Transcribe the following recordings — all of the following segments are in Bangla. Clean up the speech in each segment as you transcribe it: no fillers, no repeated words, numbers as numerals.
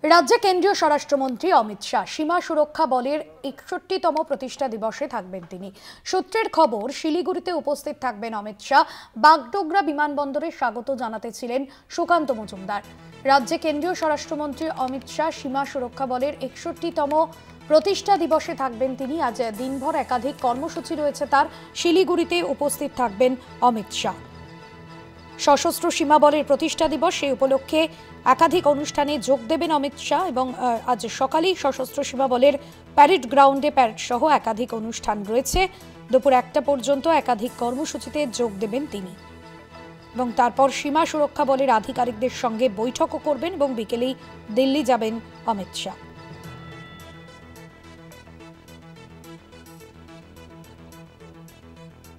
রাজ্যে কেন্দ্রীয় স্বরাষ্ট্রমন্ত্রী অমিত শাহ সীমা সুরক্ষা বলের ৬১তম প্রতিষ্ঠা দিবসে থাকবেন তিনি। সূত্রের খবর, শিলিগুড়িতে উপস্থিত থাকবেন অমিত শাহ। বাগডোগরা বিমানবন্দরে স্বাগত জানাতে ছিলেন সুকান্ত মজুমদার। রাজ্যে কেন্দ্রীয় স্বরাষ্ট্রমন্ত্রী অমিত শাহ সীমা সুরক্ষা বলের ৬১তম প্রতিষ্ঠা দিবসে থাকবেন তিনি। আজ দিনভর একাধিক কর্মসূচি রয়েছে তার। শিলিগুড়িতে উপস্থিত থাকবেন অমিত শাহ। সশস্ত্র সীমা বলের প্রতিষ্ঠা দিবস, সেই উপলক্ষে একাধিক অনুষ্ঠানে যোগ দেবেন অমিত শাহ এবং আজ সকালেই সশস্ত্র সীমা বলের প্যারেড গ্রাউন্ডে প্যারেড সহ একাধিক অনুষ্ঠান রয়েছে। দুপুর ১টা পর্যন্ত একাধিক কর্মসূচিতে যোগ দেবেন তিনি এবং তারপর সীমা সুরক্ষা বলের আধিকারিকদের সঙ্গে বৈঠকও করবেন এবং বিকেলেই দিল্লি যাবেন অমিত শাহ।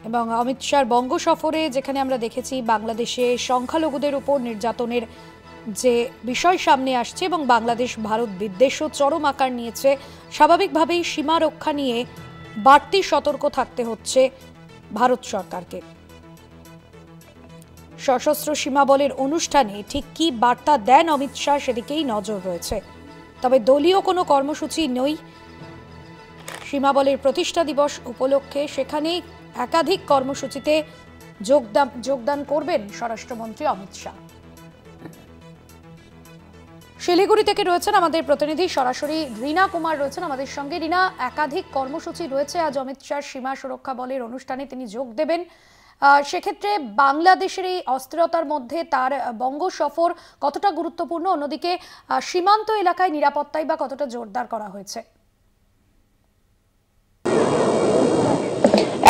এবং অমিত শাহর বঙ্গ সফরে যেখানে আমরা দেখেছি বাংলাদেশে সংখ্যালঘুদের উপর নির্যাতনের যে বিষয় সামনে আসছে এবং বাংলাদেশ ভারত বিদ্বেষও চরম আকার নিয়েছে, স্বাভাবিকভাবেই সীমা রক্ষা নিয়ে বাড়তি সতর্ক থাকতে হচ্ছে ভারত সরকারকে। সশস্ত্র সীমা বলের অনুষ্ঠানে ঠিক কি বার্তা দেন অমিত শাহ সেদিকেই নজর রয়েছে। তবে দলীয় কোনো কর্মসূচি নেই সীমা বলের প্রতিষ্ঠা দিবস উপলক্ষে, সেখানেই একাধিক কর্মসূচিতে যোগদান করবেন স্বরাষ্ট্রমন্ত্রী অমিত শাহ। শিলিগুড়ি থেকে রয়েছেন আমাদের প্রতিনিধি সরাসরি রীনা কুমার রয়েছেন আমাদের সঙ্গে। রীনা, একাধিক কর্মসূচি রয়েছে আজ অমিত শাহ সীমা সুরক্ষা বলের অনুষ্ঠানে তিনি যোগ দেবেন। সেক্ষেত্রে বাংলাদেশের এই অস্থিরতার মধ্যে তার বঙ্গ সফর কতটা গুরুত্বপূর্ণ, অন্যদিকে সীমান্ত এলাকায় নিরাপত্তাই বা কতটা জোরদার করা হয়েছে?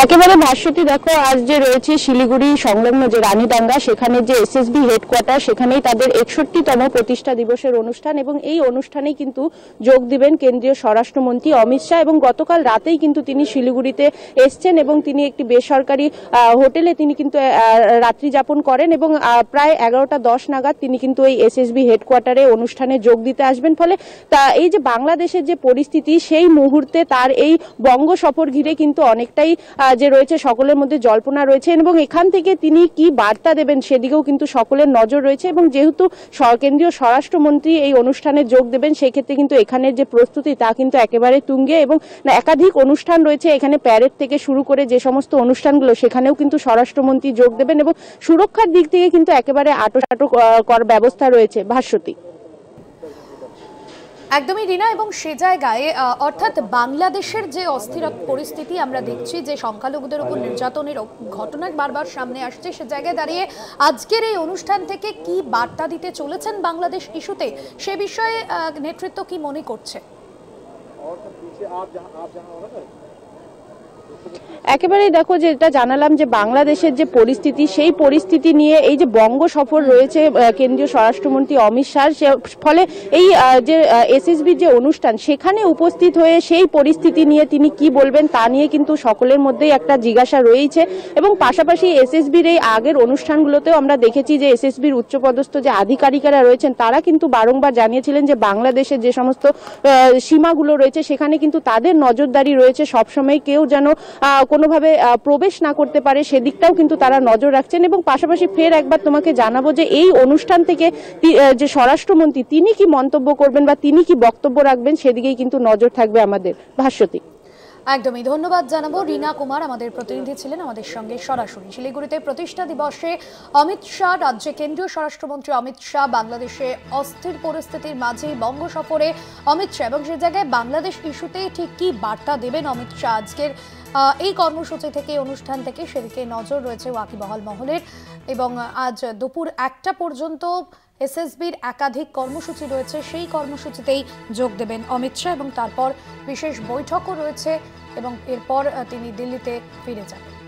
একেবারে ভাস্বতী, দেখো আজ যে রয়েছে শিলিগুড়ি সংলগ্ন যে রানীডাঙ্গা, সেখানে যে এসএসবি হেডকোয়ার্টার, সেখানেই তাদের ৬১তম প্রতিষ্ঠা দিবসের অনুষ্ঠান এবং এই অনুষ্ঠানেই কিন্তু যোগ দিবেন কেন্দ্রীয় স্বরাষ্ট্রমন্ত্রী অমিত শাহ। এবং গতকাল রাতেই কিন্তু তিনি শিলিগুড়িতে এসছেন এবং তিনি একটি বেসরকারি হোটেলে তিনি কিন্তু রাত্রি যাপন করেন এবং প্রায় ১১টা ১০ নাগাদ তিনি কিন্তু এই এসএসবি হেডকোয়ার্টারে অনুষ্ঠানে যোগ দিতে আসবেন। ফলে তা এই যে বাংলাদেশের যে পরিস্থিতি, সেই মুহূর্তে তার এই বঙ্গ সফর ঘিরে কিন্তু অনেকটাই যে রয়েছে সকলের মধ্যে জল্পনা রয়েছে এবং এখান থেকে তিনি কি বার্তা দেবেন সেদিকেও কিন্তু সকলের নজর রয়েছে। এবং যেহেতু কেন্দ্রীয় স্বরাষ্ট্রমন্ত্রী এই অনুষ্ঠানে যোগ দেবেন, সেক্ষেত্রে কিন্তু এখানের যে প্রস্তুতি তা কিন্তু একেবারে তুঙ্গে এবং একাধিক অনুষ্ঠান রয়েছে এখানে, প্যারেড থেকে শুরু করে যে সমস্ত অনুষ্ঠানগুলো, সেখানেও কিন্তু স্বরাষ্ট্রমন্ত্রী যোগ দেবেন এবং সুরক্ষার দিক থেকে কিন্তু একেবারে আঁটো করার ব্যবস্থা রয়েছে। ভাস্বতী, একদমই রীনা, এবং সে জায়গায় অর্থাৎ বাংলাদেশের যে অস্থির পরিস্থিতি আমরা দেখছি, যে সংখ্যালঘুদের উপর নির্যাতনের ঘটনা বারবার সামনে আসছে, সে জায়গায় দাঁড়িয়ে আজকের এই অনুষ্ঠান থেকে কি বার্তা দিতে চলেছেন বাংলাদেশ ইস্যুতে, সে বিষয়ে নেতৃত্ব কি মনে করছে? একেবারেই দেখো, যে এটা জানালাম যে বাংলাদেশের যে পরিস্থিতি, সেই পরিস্থিতি নিয়ে এই যে বঙ্গ সফর রয়েছে কেন্দ্রীয় স্বরাষ্ট্রমন্ত্রী অমিত শাহ, ফলে এই যে এসএসবির যে অনুষ্ঠান, সেখানে উপস্থিত হয়ে সেই পরিস্থিতি নিয়ে তিনি কি বলবেন তা নিয়ে কিন্তু সকলের মধ্যেই একটা জিজ্ঞাসা রয়েছে। এবং পাশাপাশি এসএসবির এই আগের অনুষ্ঠানগুলোতেও আমরা দেখেছি যে এসএসবির উচ্চপদস্থ যে আধিকারিকেরা রয়েছেন, তারা কিন্তু বারংবার জানিয়েছিলেন যে বাংলাদেশের যে সমস্ত সীমাগুলো রয়েছে, সেখানে কিন্তু তাদের নজরদারি রয়েছে, সবসময় কেউ যেন কোনোভাবে প্রবেশ না করতে পারে সেদিকটাও কিন্তু তারা নজর রাখছেন। এবং পাশাপাশি ফের একবার তোমাকে জানাবো যে এই অনুষ্ঠান থেকে যে স্বরাষ্ট্রমন্ত্রী তিনি কি মন্তব্য করবেন বা তিনি কি বক্তব্য রাখবেন, সেদিকেই কিন্তু নজর থাকবে আমাদের। ভাস্বতী, একদমই ধন্যবাদ জানাবো। রীনা কুমার আমাদের প্রতিনিধি ছিলেন আমাদের সঙ্গে সরাসরি শিলিগুড়িতে। প্রতিষ্ঠা দিবসে অমিত শাহ, রাজ্যে কেন্দ্রীয় স্বরাষ্ট্রমন্ত্রী অমিত শাহ, বাংলাদেশে অস্থির পরিস্থিতির মাঝে বঙ্গ সফরে অমিত শাহ এবং সে জায়গায় বাংলাদেশ ইস্যুতে ঠিক কি বার্তা দেবেন অমিত শাহ আজকের এই কর্মসূচি থেকে, অনুষ্ঠান থেকে, সেদিকে নজর রয়েছে ওয়াকিবহাল মহলের। এবং আজ দুপুর 1টা পর্যন্ত এসএসবির একাধিক কর্মসূচি রয়েছে, সেই কর্মসূচিতেই যোগ দেবেন অমিত শাহ এবং তারপর বিশেষ বৈঠকও রয়েছে এবং এরপর তিনি দিল্লিতে ফিরে যাবেন।